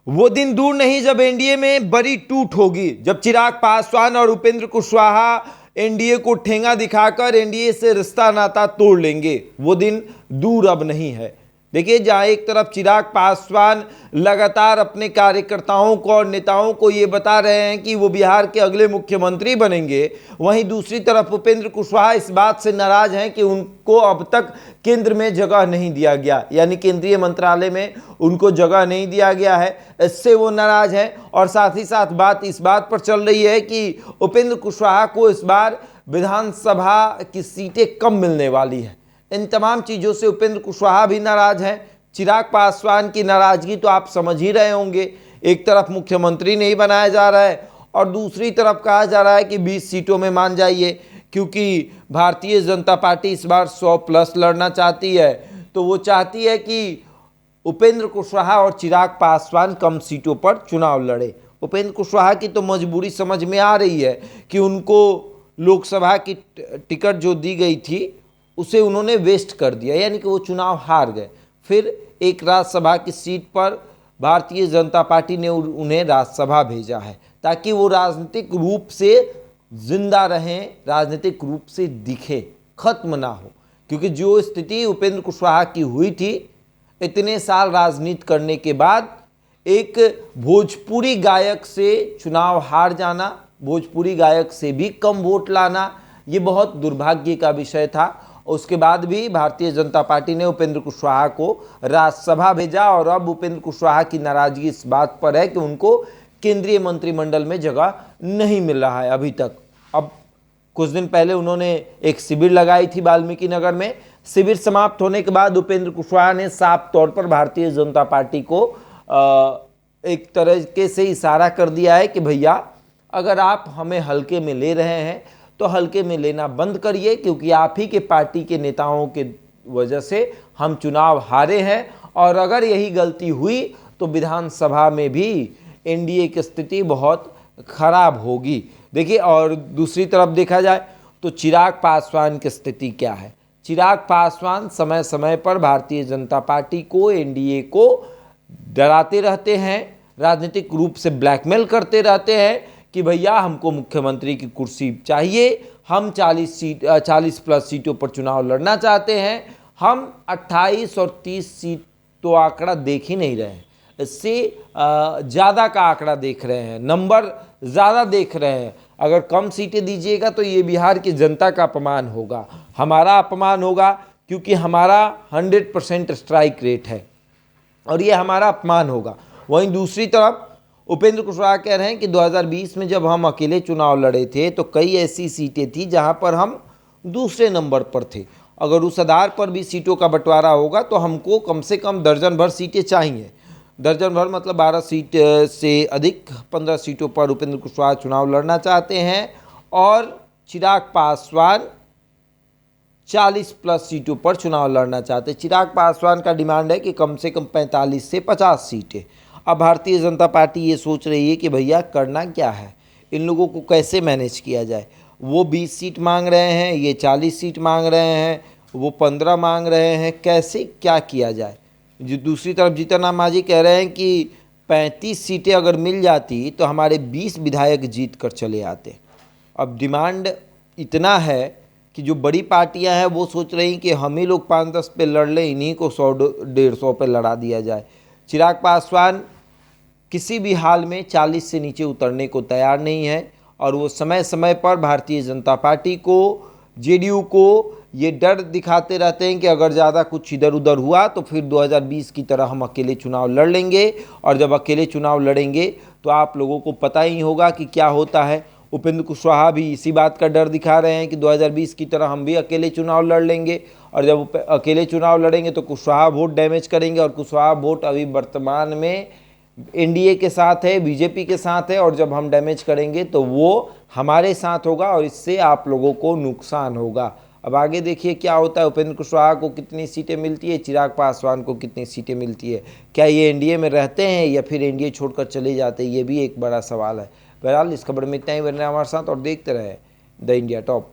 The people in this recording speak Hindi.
वो दिन दूर नहीं जब एनडीए में बड़ी टूट होगी, जब चिराग पासवान और उपेंद्र कुशवाहा एनडीए को ठेंगा दिखाकर एनडीए से रिश्ता नाता तोड़ लेंगे। वो दिन दूर अब नहीं है। देखिए, जहां एक तरफ चिराग पासवान लगातार अपने कार्यकर्ताओं को और नेताओं को ये बता रहे हैं कि वो बिहार के अगले मुख्यमंत्री बनेंगे, वहीं दूसरी तरफ उपेंद्र कुशवाहा इस बात से नाराज हैं कि उनको अब तक केंद्र में जगह नहीं दिया गया, यानी केंद्रीय मंत्रालय में उनको जगह नहीं दिया गया है। इससे वो नाराज हैं और साथ ही साथ बात इस बात पर चल रही है कि उपेंद्र कुशवाहा को इस बार विधानसभा की सीटें कम मिलने वाली है। इन तमाम चीज़ों से उपेंद्र कुशवाहा भी नाराज हैं। चिराग पासवान की नाराजगी तो आप समझ ही रहे होंगे। एक तरफ मुख्यमंत्री नहीं बनाया जा रहा है और दूसरी तरफ कहा जा रहा है कि 20 सीटों में मान जाइए, क्योंकि भारतीय जनता पार्टी इस बार 100+ लड़ना चाहती है। तो वो चाहती है कि उपेंद्र कुशवाहा और चिराग पासवान कम सीटों पर चुनाव लड़े। उपेंद्र कुशवाहा की तो मजबूरी समझ में आ रही है कि उनको लोकसभा की टिकट जो दी गई थी उसे उन्होंने वेस्ट कर दिया, यानी कि वो चुनाव हार गए। फिर एक राज्यसभा की सीट पर भारतीय जनता पार्टी ने उन्हें राज्यसभा भेजा है ताकि वो राजनीतिक रूप से जिंदा रहें, राजनीतिक रूप से दिखे, खत्म ना हो। क्योंकि जो स्थिति उपेंद्र कुशवाहा की हुई थी, इतने साल राजनीति करने के बाद एक भोजपुरी गायक से चुनाव हार जाना, भोजपुरी गायक से भी कम वोट लाना, ये बहुत दुर्भाग्य का विषय था। उसके बाद भी भारतीय जनता पार्टी ने उपेंद्र कुशवाहा को राज्यसभा भेजा और अब उपेंद्र कुशवाहा की नाराजगी इस बात पर है कि उनको केंद्रीय मंत्रिमंडल में जगह नहीं मिल रहा है अभी तक। अब कुछ दिन पहले उन्होंने एक शिविर लगाई थी वाल्मीकि नगर में। शिविर समाप्त होने के बाद उपेंद्र कुशवाहा ने साफ तौर पर भारतीय जनता पार्टी को एक तरीके से इशारा कर दिया है कि भैया, अगर आप हमें हल्के में ले रहे हैं तो हल्के में लेना बंद करिए, क्योंकि आप ही के पार्टी के नेताओं के वजह से हम चुनाव हारे हैं और अगर यही गलती हुई तो विधानसभा में भी एनडीए की स्थिति बहुत खराब होगी। देखिए, और दूसरी तरफ देखा जाए तो चिराग पासवान की स्थिति क्या है। चिराग पासवान समय समय पर भारतीय जनता पार्टी को, एनडीए को डराते रहते हैं, राजनीतिक रूप से ब्लैकमेल करते रहते हैं कि भैया हमको मुख्यमंत्री की कुर्सी चाहिए, हम 40+ सीटों पर चुनाव लड़ना चाहते हैं। हम 28 और 30 सीट तो आंकड़ा देख ही नहीं रहे हैं, इससे ज़्यादा का आंकड़ा देख रहे हैं, नंबर ज़्यादा देख रहे हैं। अगर कम सीटें दीजिएगा तो ये बिहार की जनता का अपमान होगा, हमारा अपमान होगा, क्योंकि हमारा 100% स्ट्राइक रेट है और ये हमारा अपमान होगा। वहीं दूसरी तरफ उपेंद्र कुशवाहा कह रहे हैं कि 2020 में जब हम अकेले चुनाव लड़े थे तो कई ऐसी सीटें थी जहां पर हम दूसरे नंबर पर थे। अगर उस आधार पर भी सीटों का बंटवारा होगा तो हमको कम से कम दर्जन भर सीटें चाहिए। दर्जन भर मतलब 12 सीट से अधिक 15 सीटों पर उपेंद्र कुशवाहा चुनाव लड़ना चाहते हैं और चिराग पासवान 40+ सीटों पर चुनाव लड़ना चाहते हैं। चिराग पासवान का डिमांड है कि कम से कम 45 से 50 सीटें। अब भारतीय जनता पार्टी ये सोच रही है कि भैया करना क्या है, इन लोगों को कैसे मैनेज किया जाए। वो 20 सीट मांग रहे हैं, ये 40 सीट मांग रहे हैं, वो 15 मांग रहे हैं, कैसे क्या किया जाए। जो दूसरी तरफ जीतन राम मांझी कह रहे हैं कि 35 सीटें अगर मिल जाती तो हमारे 20 विधायक जीत कर चले आते। अब डिमांड इतना है कि जो बड़ी पार्टियां हैं वो सोच रही कि हम ही लोग 5-10 पे लड़ लें, इन्हीं को 100-150 पे लड़ा दिया जाए। चिराग पासवान किसी भी हाल में 40 से नीचे उतरने को तैयार नहीं है और वो समय समय पर भारतीय जनता पार्टी को, जेडीयू को ये डर दिखाते रहते हैं कि अगर ज़्यादा कुछ इधर उधर हुआ तो फिर 2020 की तरह हम अकेले चुनाव लड़ लेंगे और जब अकेले चुनाव लड़ेंगे तो आप लोगों को पता ही होगा कि क्या होता है। उपेंद्र कुशवाहा भी इसी बात का डर दिखा रहे हैं कि 2020 की तरह हम भी अकेले चुनाव लड़ लेंगे और जब अकेले चुनाव लड़ेंगे तो कुशवाहा वोट डैमेज करेंगे और कुशवाहा वोट अभी वर्तमान में एनडीए के साथ है, बीजेपी के साथ है और जब हम डैमेज करेंगे तो वो हमारे साथ होगा और इससे आप लोगों को नुकसान होगा। अब आगे देखिए क्या होता है। उपेंद्र कुशवाहा को कितनी सीटें मिलती है, चिराग पासवान को कितनी सीटें मिलती है, क्या ये एनडीए में रहते हैं या फिर एनडीए छोड़कर चले जाते हैं, ये भी एक बड़ा सवाल है। बहरहाल इस खबर में इतना ही। बने हमारे साथ और देखते रहे द इंडिया टॉप।